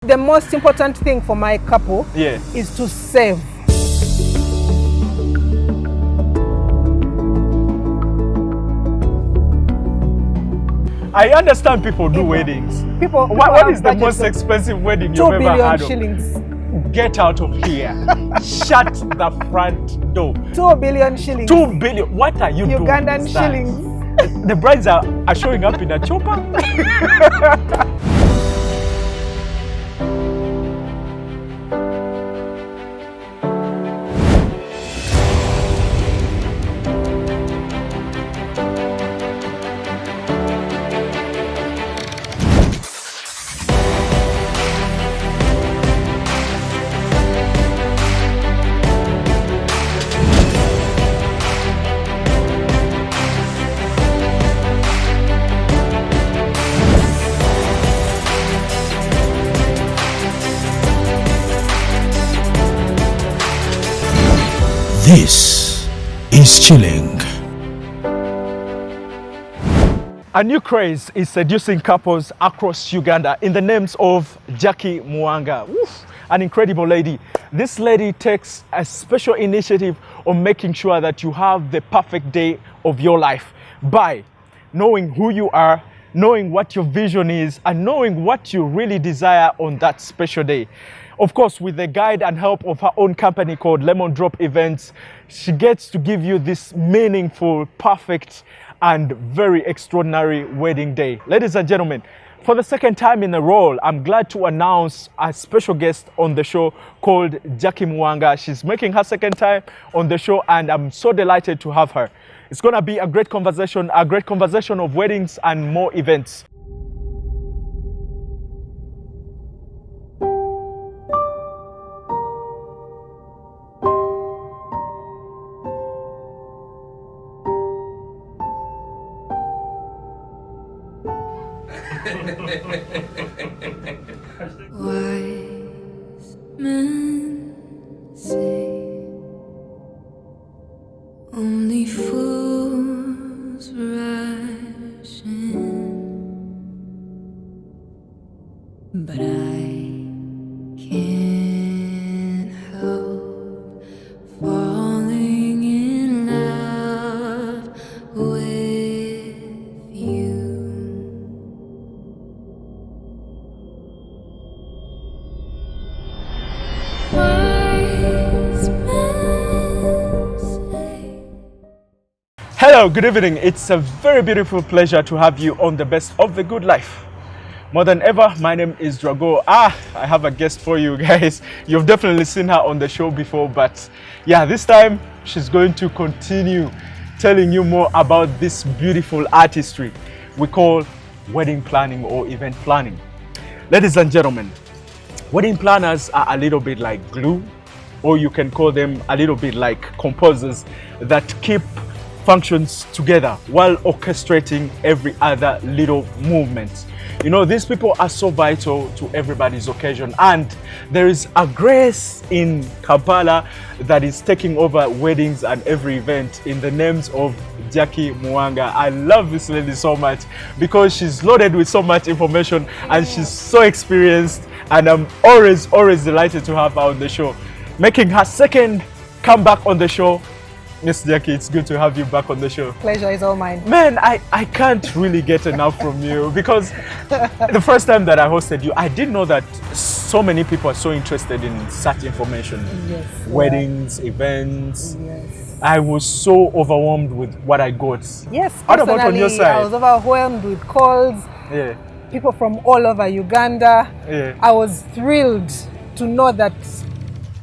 The most important thing for my couple is to save. I understand people do weddings. What is the most expensive wedding you've ever had? 2 billion shillings. Get out of here. Shut the front door. 2 billion shillings. 2 billion. What are you doing? Ugandan shillings. The brides are showing up in a chopper. This is Chilling. A new craze is seducing couples across Uganda in the names of Jackie Muwanga. Oof, an incredible lady. This lady takes a special initiative on making sure that you have the perfect day of your life by knowing who you are, knowing what your vision is, and knowing what you really desire on that special day. Of course, with the guide and help of her own company called Lemondropsug Events, she gets to give you this meaningful, perfect, and very extraordinary wedding day. Ladies and gentlemen, for the second time in a row, I'm glad to announce a special guest on the show called Jackie Muwanga. She's making her second time on the show, and I'm so delighted to have her. It's going to be a great conversation of weddings and more events. Wise men say only fools rush in, but I can't help falling in love with you. Hello, good evening. It's a very beautiful pleasure to have you on the best of the good life. More than ever, my name is Drago. I have a guest for you guys. You've definitely seen her on the show before, but yeah, this time she's going to continue telling you more about this beautiful artistry we call wedding planning or event planning. Ladies and gentlemen, wedding planners are a little bit like glue, or you can call them a little bit like composers that keep functions together while orchestrating every other little movement. You know, these people are so vital to everybody's occasion, and there is a grace in Kampala that is taking over weddings and every event in the names of Jackie Muwanga. I love this lady so much because she's loaded with so much information and she's so experienced, and I'm always delighted to have her on the show. Making her second comeback on the show, Miss Jackie, it's good to have you back on the show. Pleasure is all mine. Man, I can't really get enough from you because the first time that I hosted you, I didn't know that so many people are so interested in such information. Yes. Weddings, events. Yes. I was so overwhelmed with what I got. Yes, What about on your side? I was overwhelmed with calls. Yeah. People from all over Uganda. Yeah. I was thrilled to know that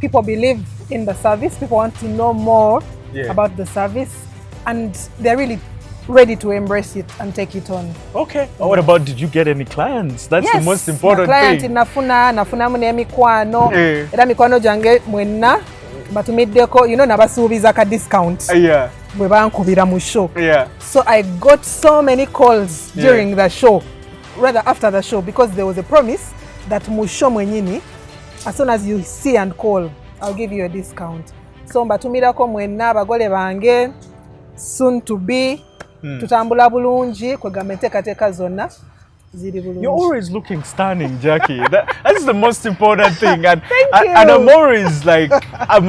people believe in the service. People want to know more about the service, and they're really ready to embrace it and take it on. Okay. What about, did you get any clients? That's the most important thing. nafuna mune mikwano era mikwano jange mwenna batumiddeko, you know, nabasuubiza ka discount bwe bankubira mu show. So I got so many calls during the show, rather after the show, because there was a promise that mu show mwenyini, as soon as you see and call, I'll give you a discount. So mbatumirako mwenna abagole bange, soon to be, tutambula bulungi kwegamba enteekateeka zonna You're always looking stunning, Jackie. That's the most important thing. And Thank you. And I'm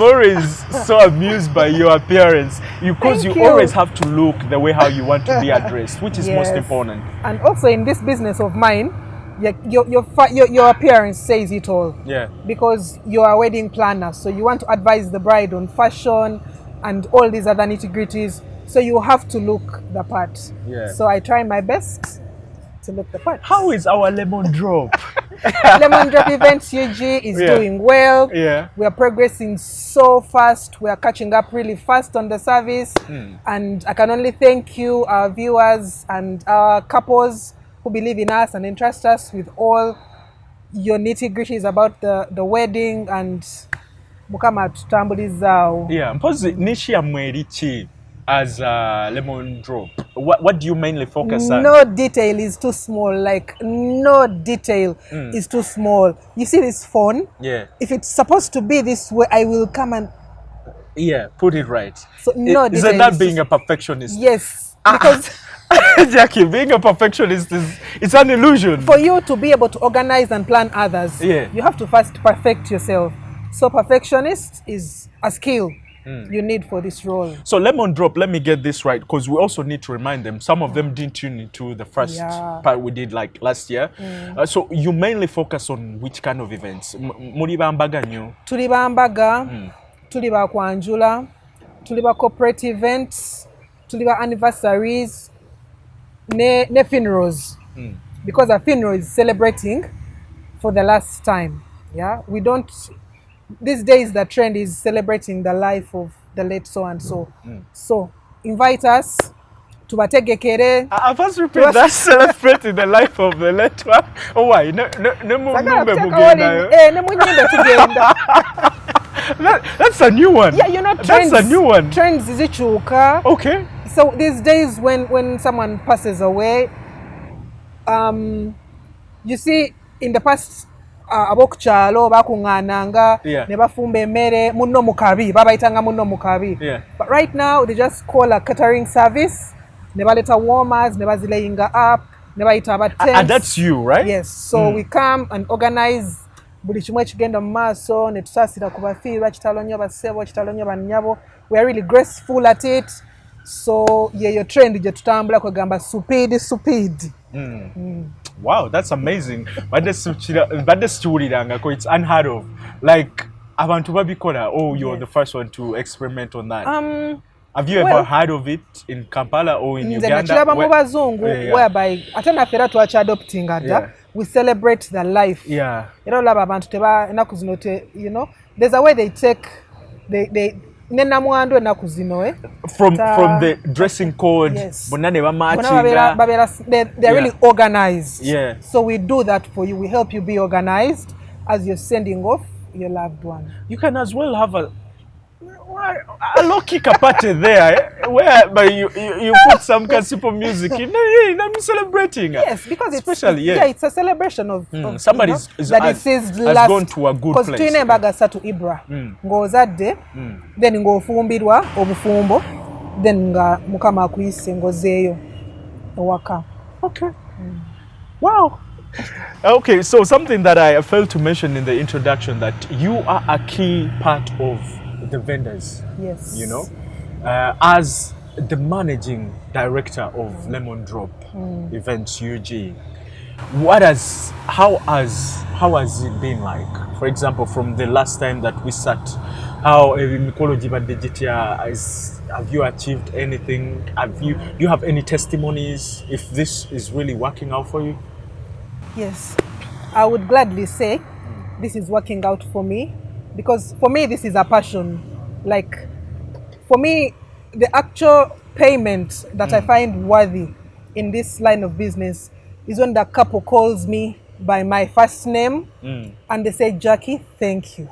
always so amused by your appearance. Because you always have to look the way how you want to be addressed, which is most important. And also in this business of mine, your appearance says it all. Yeah. Because you're a wedding planner, so you want to advise the bride on fashion and all these other nitty-gritties. So you have to look the part. Yeah. So I try my best to look the part. How is our lemon drop? Lemon Drop Events UG is doing well. Yeah. We are progressing so fast. We are catching up really fast on the service. And I can only thank you, our viewers and our couples who believe in us and entrust us with all your nitty-gritties about the wedding and mukama tutambulizao. Yeah, mpozi nishi ya mwerichi as a lemon drop. What do you mainly focus on? No detail is too small. Like no detail is too small. You see this phone? Yeah. If it's supposed to be this way, I will come and put it right. So no detail. Isn't that being a perfectionist? Yes, because Jackie, being a perfectionist it's an illusion. for you to be able to organize and plan others, you have to first perfect yourself. So perfectionist is a skill you need for this role. So Lemon Drop, let me get this right, because we also need to remind them, some of them didn't tune into the first part we did like last year. So you mainly focus on which kind of events? Muri bambaga nyo? Tuli bambaga, tuli ba kwanjula, tuli ba corporate events, tuli ba anniversaries, ne funerals. Because a funeral is celebrating for the last time. Yeah, we don't. These days, the trend is celebrating the life of the late so and so. So, invite us to bategekere. I first repeat that, celebrating the life of the late one. Oh, why? That's a new one. Yeah, you know, trends. That's a new one. Trends is ichuka. Okay. So these days, when someone passes away, you see, in the past. Abokuchalo bakungananga ne bafumba emmere munno mukabi babayitanga munno mukabi. But right now they just call a catering service ne baleta warmers ne bazilayinga up ne bayita aba tents. And that's you, right? Yes. So we come and organize buli kimwe kigenda mu maaso ne tusasira ku bafiirwa kitalo nnyo basebo kitalo nnyo bannyabo. We are really graceful at it. So your trend gye tutambula kwegamba supid. Wow, that's amazing. But it's unheard of. Like, abantu babikola, oh, you're the first one to experiment on that. Have you ever heard of it in Kampala or in Uganda? Whereby, we celebrate the life. Yeah. You know, there's a way they take, from the dressing code, yes. They're really organized. Yeah. So we do that for you. We help you be organized as you're sending off your loved one. You can as well have a low-key party there, where you put some simple music in. I'm celebrating. Yes, because especially it's a celebration of somebody has gone to a good place. Because tuine satu Ibra, ngozadde, then ngofumbirwa obufumbo, then nga mukama akuyise ngozeeyo ewaka. Okay. Wow. Okay, so something that I failed to mention in the introduction, that you are a key part of the vendors. Yes. You know, as the managing director of Lemon Drop Events UG, how has it been like? For example, from the last time that we sat, how have you achieved anything? Do you have any testimonies if this is really working out for you? Yes, I would gladly say this is working out for me, because for me this is a passion. Like, for me, the actual payment that I find worthy in this line of business is when the couple calls me by my first name and they say, Jackie, thank you.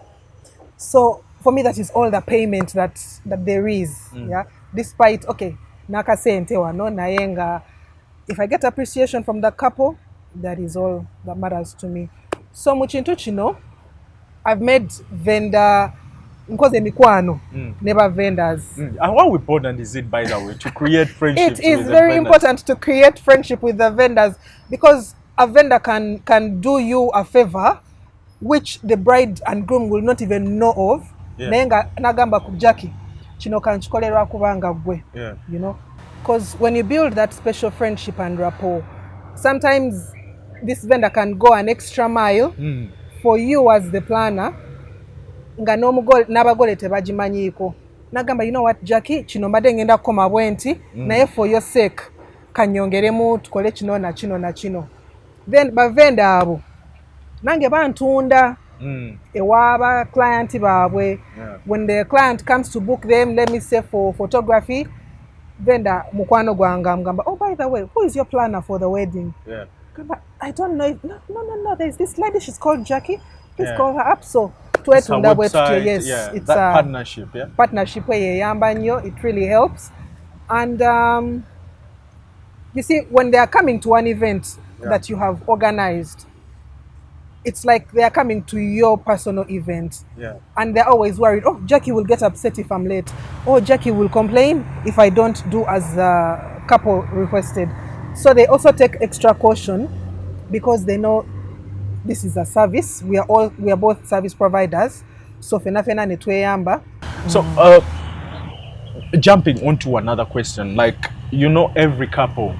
So for me, that is all the payment that there is. Yeah, despite nakasente no nayenga, if I get appreciation from the couple, that is all that matters to me. So muchintu chino, I've made vendor never vendors. And how important is it, by the way, to create friendships? It is very important to create friendship with the vendors, because a vendor can do you a favor which the bride and groom will not even know of. Nenga nagamba ku Jackie kino kanchikolerwa kubanga gwe. You know, because when you build that special friendship and rapport, sometimes this vendor can go an extra mile for you as the planner. Nga n'abagole tebagimanyiko. Nagamba, you know what, Jackie, kino mbadde ngenda kukoma bwenti naye for your sake kanyongeremu tukole kino na kino na kino. Then bavenda abo nange bantunda ewaba client baabwe. When the client comes to book them, let me say for photography, vendor mukwano gwanga mgamba, oh, by the way, who is your planner for the wedding? I don't know. No, there's this lady, she's called Jackie. Please call her up. So it's a website, yes, it's that a partnership. Partnership it really helps. And you see, when they are coming to an event that you have organized, it's like they are coming to your personal event. And they're always worried, oh, Jackie will get upset if I'm late. Oh, Jackie will complain if I don't do as the couple requested. So they also take extra caution because they know this is a service. We are both service providers. So fena netweyamba. So jumping onto another question, like, you know, every couple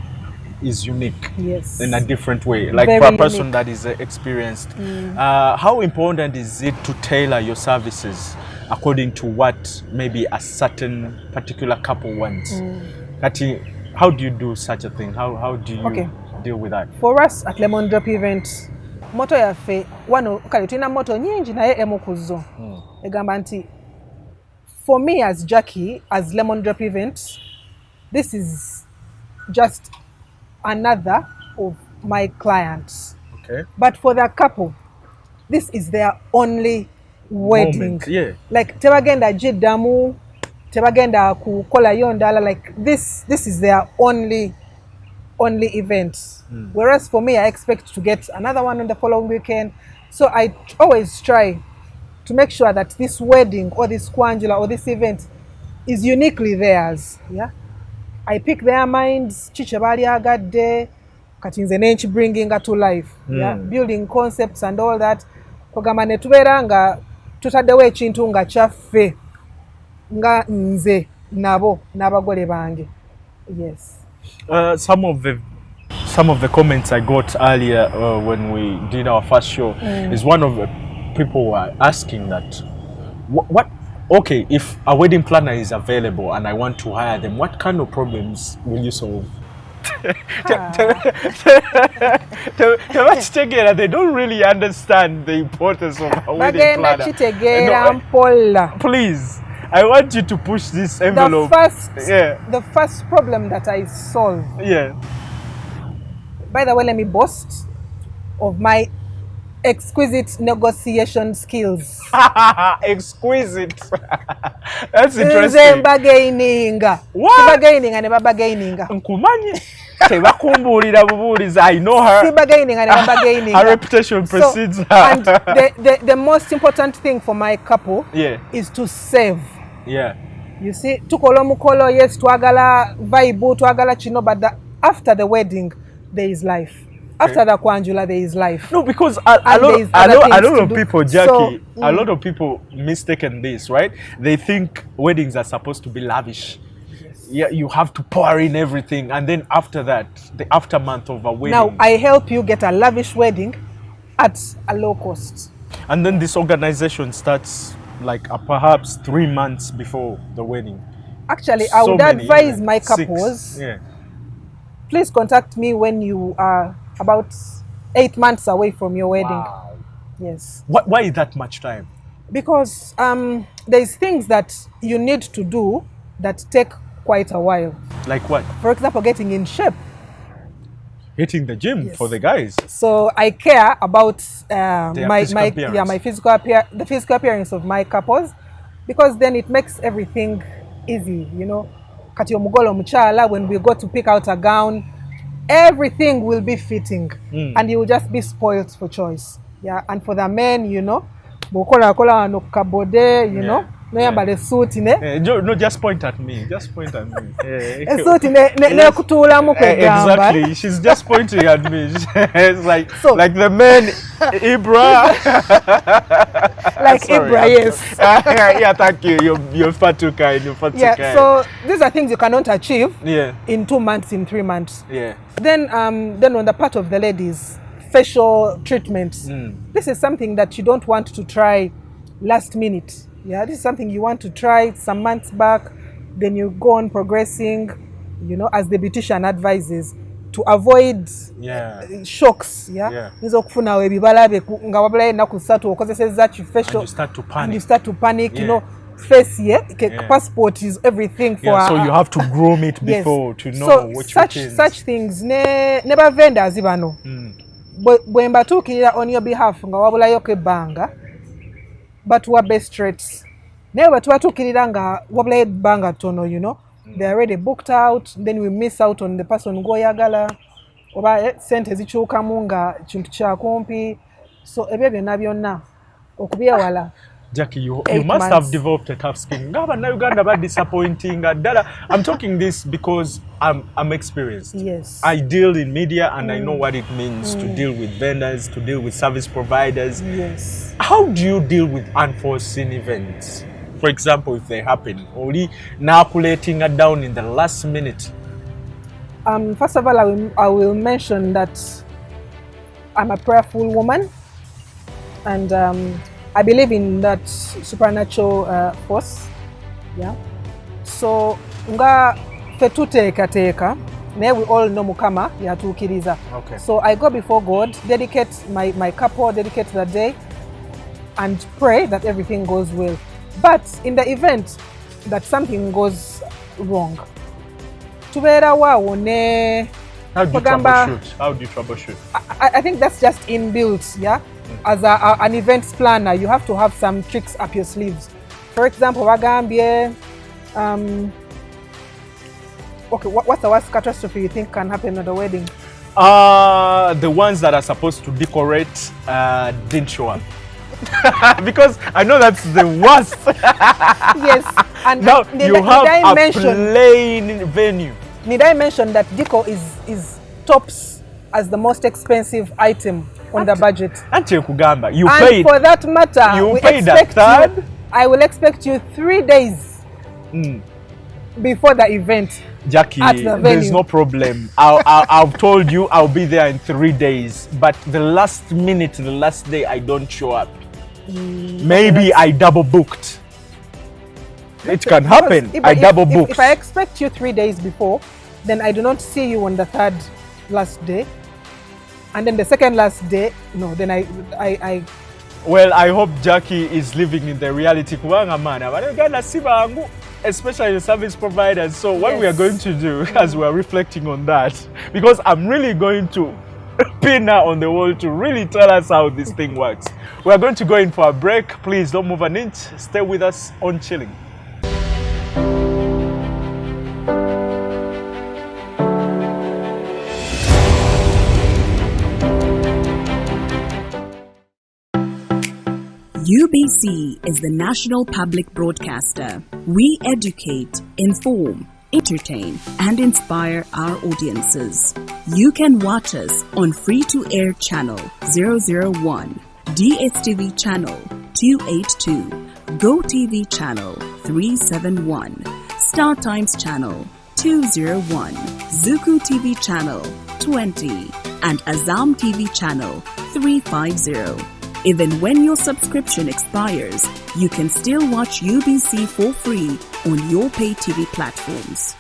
is unique in a different way, like Very for a person unique. that is experienced. How important is it to tailor your services according to what maybe a certain particular couple wants? How do you do such a thing? How do you deal with that? For us at Lemondrop event, moto yaffe wano kale tulina moto nyingi naye emu kuzo. Egamba nti, for me as Jackie, as Lemondrop event, this is just another of my clients. But for the couple, this is their only wedding. Like tebagenda jiddamu, tebagenda kukola yondala, like this is their only event. Whereas for me, I expect to get another one on the following weekend. So I always try to make sure that this wedding or this kwanjula or this event is uniquely theirs. I pick their minds, chiche bali agadde, kati nze nenchi bringing to life. Building concepts and all that. Kogamba ne tubeera nga tutaddewo ekintu nga kyaffe nga nze nabo n'abagole bange. Some of the comments I got earlier when we did our first show is one of the people were asking that okay, if a wedding planner is available and I want to hire them, what kind of problems will you solve? They don't really understand the importance of a wedding planner. Please, I want you to push this envelope. The first problem that I solve. By the way, let me boast of my exquisite negotiation skills. Exquisite. That's interesting. Nze mbagaininga. Sibagaininga ne babagaininga. Nkumanyi. Tebakumbulira bubuliza. I know her. Sibagaininga ne babagaininga. Her reputation precedes her. And the most important thing for my couple is to save. You see, tukola mukolo, yes, twagala vibe, twagala chino, but after the wedding, there is life. After the kwanjula, there is life. No, because a lot of people, Jackie, a lot of people mistaken this, right? They think weddings are supposed to be lavish. You have to pour in everything, and then after that, the aftermath of a wedding. Now, I help you get a lavish wedding at a low cost. And then this organization starts like perhaps 3 months before the wedding. Actually, I would advise my couples, please contact me when you are about 8 months away from your wedding. Yes. Why is that much time? Because there's things that you need to do that take quite a while. Like what? For example, getting in shape. Hitting the gym for the guys. So I care about my physical appearance of my couples, because then it makes everything easy, you know. Kati omugolo muchala, when we go to pick out a gown, everything will be fitting and you will just be spoiled for choice. And for the men, you know, bokola no kabode, you know, No yambale suit ne. No, just point at me. Just point at me. Suit ne kutula mu kwegamba. Exactly. She's just pointing at me. It's like so, like the men Ibra. Like Ibra, yes. Yeah, thank you. You're far too kind. You're far too kind. So these are things you cannot achieve in 2 months, in 3 months. Yeah. Then on the part of the ladies, facial treatments. This is something that you don't want to try last minute. Yeah, this is something you want to try some months back, then you go on progressing, you know, as the beautician advises, to avoid shocks. Yeah. Nizokufuna webibalabe nga wabula enaku 3 okozesezza ki facial and you start to panic, you know. Face passport is everything for so you have to groom it before to know what such things never vendors ibano bwe mbatuukirira on your behalf nga wabulayo kebbanga batuwa best rates naye bwe tubatuukirira nga wabulayo ebbanga tono, you know, they are already booked out, then we miss out on the person gw'oyagala oba sente zikyukamu nga kintu kyakumpi, so ebyo byonna byonna okubyewala. Jackie, you must have developed a tough skin. Uganda about disappointing. I'm talking this because I'm experienced. Yes. I deal in media and I know what it means to deal with vendors, to deal with service providers. Yes. How do you deal with unforeseen events? For example, if they happen, only now letting it down in the last minute. First of all, I will mention that I'm a prayerful woman, and I believe in that supernatural force. Yeah. So nga fetuteeka naye we all know Mukama yatuukiriza. Okay. So I go before God, dedicate my couple, dedicate the day, and pray that everything goes well. But in the event that something goes wrong, tubeera waawo ne. How do you troubleshoot? I think that's just inbuilt, yeah. As an events planner, you have to have some tricks up your sleeves. For example, wagambye, okay, what's the worst catastrophe you think can happen at a wedding? The ones that are supposed to decorate didn't show up. Because I know that's the worst. Yes. And now you have a plain venue. Need I mention that deco is tops as the most expensive item on the budget? And you and paid. For that matter, you paid that third. I will expect you 3 days before the event. Jackie, at the there's no problem. I've told you I'll be there in 3 days, but the last minute, the last day, I don't show up. Maybe I double booked. It can happen. I double booked. If I expect you 3 days before, then I do not see you on the third last day, and then the second last day, no, then I Well, I hope Jackie is living in the reality. Especially the service providers. So what we are going to do as we are reflecting on that, because I'm really going to pin her on the wall to really tell us how this thing works. We are going to go in for a break. Please don't move an inch. Stay with us on Chilling. UBC is the national public broadcaster. We educate, inform, entertain, and inspire our audiences. You can watch us on free-to-air channel 001, DSTV channel 282, GoTV channel 371, Star Times channel 201, Zuku TV channel 20, and Azam TV channel 350. Even when your subscription expires, you can still watch UBC for free on your pay TV platforms.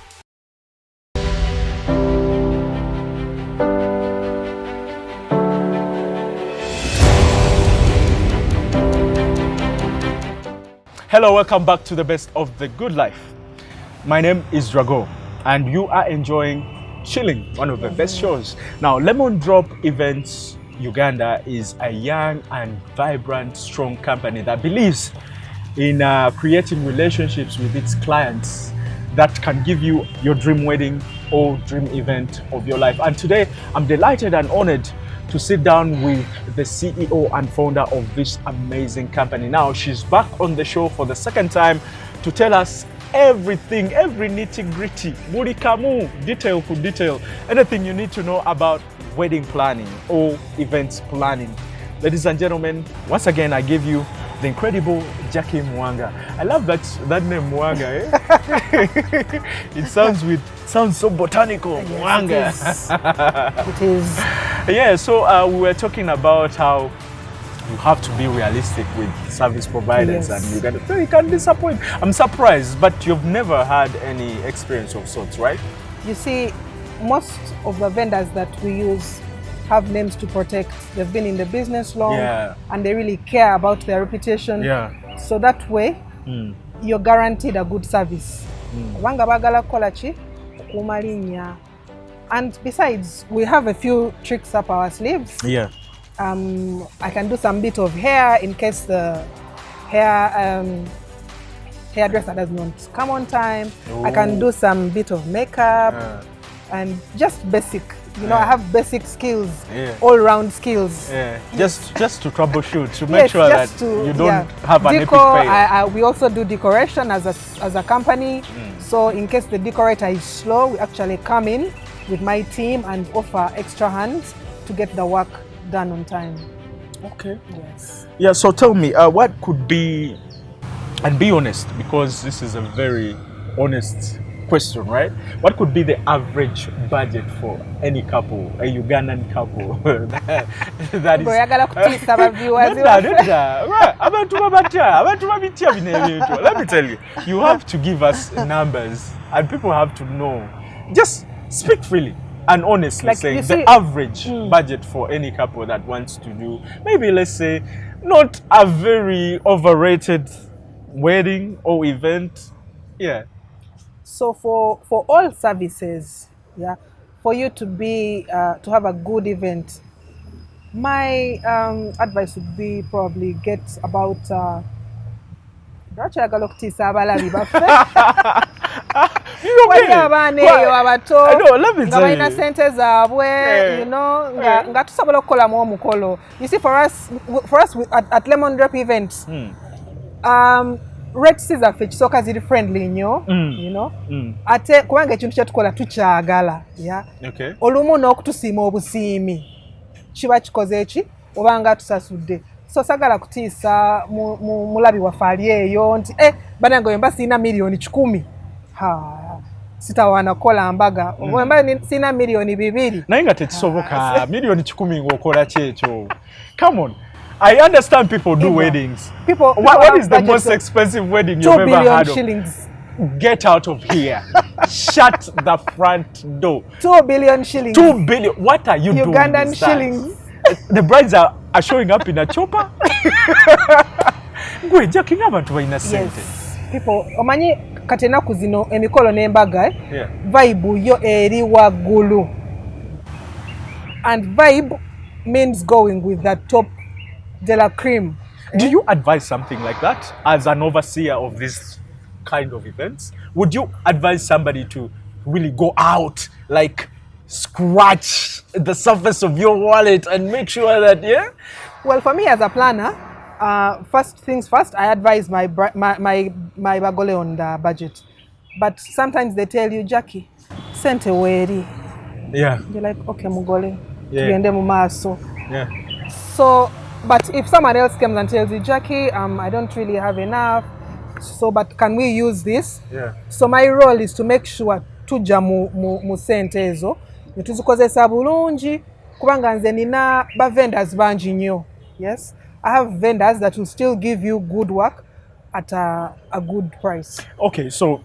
Hello, welcome back to the best of the good life. My name is Drago, and you are enjoying Chilling, one of the best shows. Now, Lemon Drop Events Uganda is a young and vibrant, strong company that believes in creating relationships with its clients that can give you your dream wedding or dream event of your life. And today, I'm delighted and honored to sit down with the CEO and founder of this amazing company. Now she's back on the show for the second time to tell us everything, every nitty-gritty, murikamu, detail to detail, anything you need to know about wedding planning or events planning. Ladies and gentlemen, once again I give you the incredible Jackie Muwanga. I love that name Muwanga, eh? It sounds so botanical. Yes, Muwanga. It is. Yeah, so we were talking about how you have to be realistic with service providers, yes, and you can disappoint. I'm surprised, but you've never had any experience of sorts, right? You see, most of the vendors that we use have names to protect. They've been in the business long, yeah, and they really care about their reputation. Yeah. So that way, you're guaranteed a good service. And besides, we have a few tricks up our sleeves. Yeah. I can do some bit of hair in case the hairdresser does not come on time. Ooh. I can do some bit of makeup and just basic. You know, I have basic skills, all-round skills. Yeah. Just to troubleshoot, to make sure that you don't have an epic fail. We also do decoration as a company. So in case the decorator is slow, we actually come in with my team and offer extra hands to get the work done on time. Okay. Yes. Yeah, so tell me, what could be, and be honest, because this is a very honest question, right? What could be the average budget for any couple, a Ugandan couple? that is. Let me tell you, you have to give us numbers, and people have to know. Just speak freely and honestly, like saying the average budget for any couple that wants to do, maybe let's say, not a very overrated wedding or event. Yeah. So for all services, for you to to have a good event, my advice would be probably get about I know, let me tell you. You see, for us at Lemondrop events, red scissor fetch soka ziri friendly nnyo, you know. Ate kubanga ekintu kyetukola tukyagala, okay. Olumu n'okutusiima obusiimi kiba kikoze eki obanga tusasudde. So sagala kutiisa mulabi waffe ali eyo nti banange wemba sirina miliyoni 10. Sitawaana kukola mbaga. Wemba sirina miliyoni 2. Naye nga tekisoboka miliyoni 10 ng'okola ki ekyo? Come on. I understand people do weddings. What is the most expensive wedding you've ever had? 2 billion shillings. Get out of here. Shut the front door. 2 billion shillings. 2 billion. What are you doing? Ugandan shillings. The brides are showing up in a chopper. Yes. People, omanyi katena kuzino emikolo n'embaga, vibe yo eri wagulu. And vibe means going with the top de la creme. Do you advise something like that as an overseer of this kind of events? Would you advise somebody to really go out, like scratch the surface of your wallet and make sure that, Well, for me as a planner, first things first, I advise my bagole on the budget. But sometimes they tell you, Jackie, sente weri. Yeah. You're like, okay, mugole. Yeah. Yeah. So, but if someone else comes and tells you, Jackie, I don't really have enough, so but can we use this? Yeah. So my role is to make sure tuja mu sente ezo netuzikozesa bulungi kubanga nze nina ba vendors bangi nnyo. Yes, I have vendors that will still give you good work at a good price. Okay, so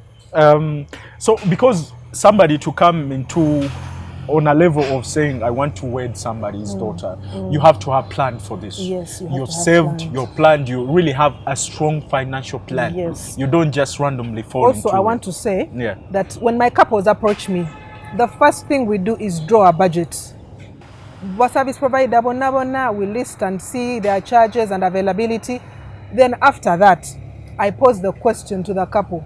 because somebody to come into on a level of saying I want to wed somebody's daughter, you have to have planned for this. Yes, you've saved, you're planned, you really have a strong financial plan. Yes. You don't just randomly fall also, into I want to say yeah. that when my couples approach me, the first thing we do is draw a budget. What service provider bonna we list and see their charges and availability. Then after that, I pose the question to the couple.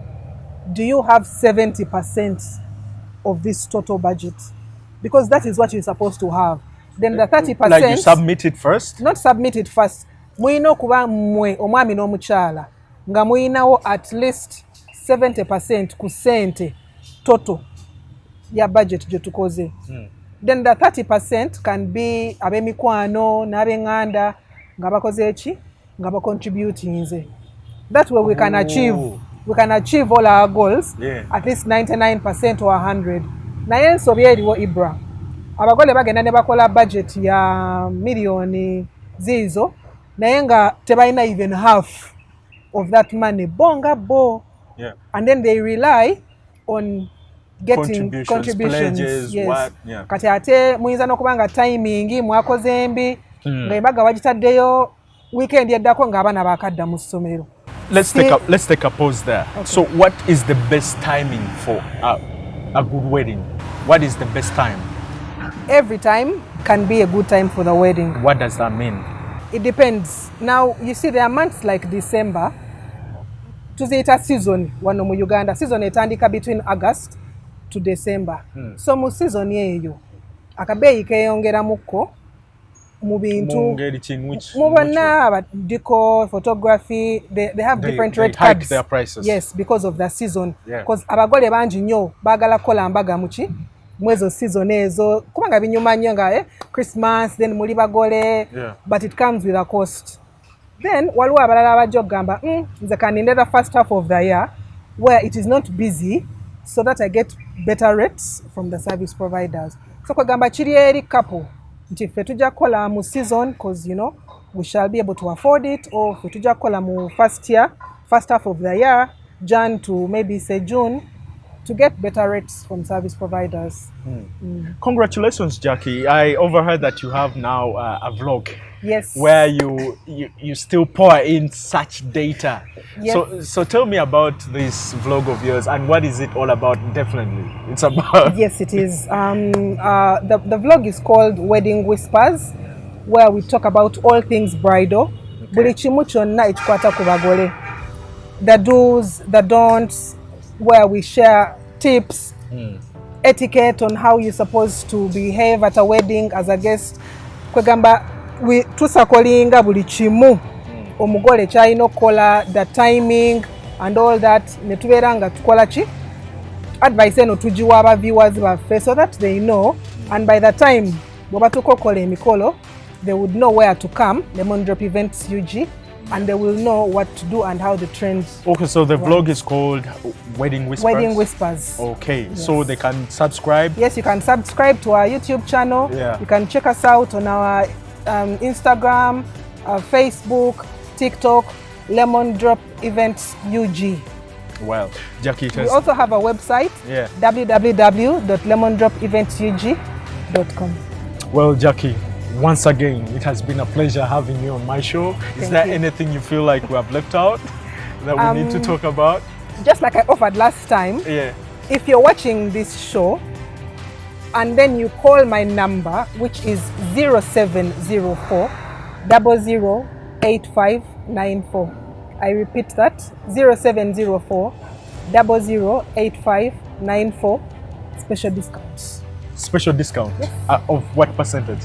Do you have 70% of this total budget? Because that is what you're supposed to have. then the 30%... Like you submit it first? Not submit it first. Muina okuba mwe omwami n'omukyala nga muinawo at least 70% ku sente total ya budget gye tukoze. Then the 30% can be ab'emikwano n'ab'enganda nga bakoze eki nga bacontributinze. That way we can achieve all our goals, at least 99% or 100. Naye ensobi eriwo Ibra. Abagole bagenda ne bakola budget ya million zizo naye nga tebalina even half of that money. Bonga bo. Yeah. And then they rely on getting contributions. Pledges, yes. What? Yeah. Kati ate muyinza n'okuba nga timing mwakoze mbi nga embaga wagitaddeyo weekend yeddako nga abaana bakadda mu ssomero. Let's take a pause there. Okay. So what is the best timing for a good wedding? What is the best time? Every time can be a good time for the wedding. What does that mean? It depends. Now, you see, there are months like December. Tuziyita season wano mu Uganda. Season etandika between August to December. So mu season yeyo akabeeyi keeyongeramuko mu bintu mubona decor, photography, they have different rate cards. Hike their prices. Yes, because of the season. Because abagole bangi nnyo baagala kukola mbaga muki mwezo season ezo kubanga binyuma nnyo nga Christmas then muli bagole, but it comes with a cost. Then waliwo abalala abajja okugamba nze kaninde the first half of the year where it is not busy so that I get better rates from the service providers. So kwegamba kiri eri couple nti ffe tujja kukola mu season because you know we shall be able to afford it, or ffe tujja kukola mu first half of the year, Jan to maybe say June, to get better rates from service providers. Congratulations, Jackie. I overheard that you have now a vlog. Yes. Where you still pour in such data. Yes. So tell me about this vlog of yours and what is it all about? Definitely. It's about... Yes, it is. The vlog is called Wedding Whispers, where we talk about all things bridal. Buli kimu kyonna ekikwata ku bagole. The do's, the don'ts, where we share tips, etiquette on how you're supposed to behave at a wedding as a guest. Kwegamba tusakolinga buli kimu omugole kyalina okukola, the timing and all that, ne tubeera nga tukola ki advice eno tugiwa aba viewers baffe so that they know, and by the time bw'oba tukokola emikolo they would know where to come, Lemondrop Events UG, and they will know what to do and how the trends. Okay, so the vlog is called Wedding Whispers? Wedding Whispers. Okay, yes. So they can subscribe? Yes, you can subscribe to our YouTube channel. Yeah. You can check us out on our Instagram, Facebook, TikTok, Lemondrop Events UG. Well, Jackie, we also have a website, www.lemondropeventsug.com. Well, Jackie, once again, it has been a pleasure having you on my show. Is there anything you feel like we have left out that we need to talk about? Just like I offered last time, if you're watching this show and then you call my number, which is 0704 008594. I repeat that, 0704 008594. Special discounts. Special discount? Yes. Of what percentage?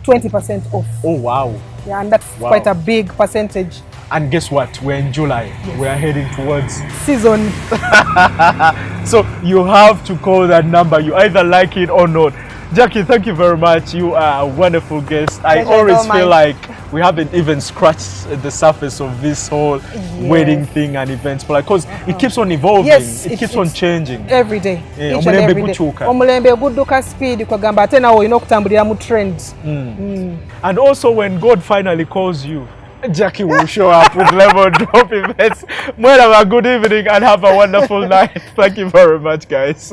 20% off. Oh, wow. Yeah, and that's quite a big percentage. And guess what? We're in July. Yes. We're heading towards season. So you have to call that number. You either like it or not. Jackie, thank you very much. You are a wonderful guest. I always feel like we haven't even scratched the surface of this whole wedding thing and events, because it keeps on evolving. Yes, it keeps on changing every day. Each and every day. Omulembe gudduka speed kwagamba ate nawe olina okutambulira mu trends. And also when God finally calls you, Jackie will show up with Lemondrop Events. Well, have a good evening and have a wonderful night. Thank you very much, guys.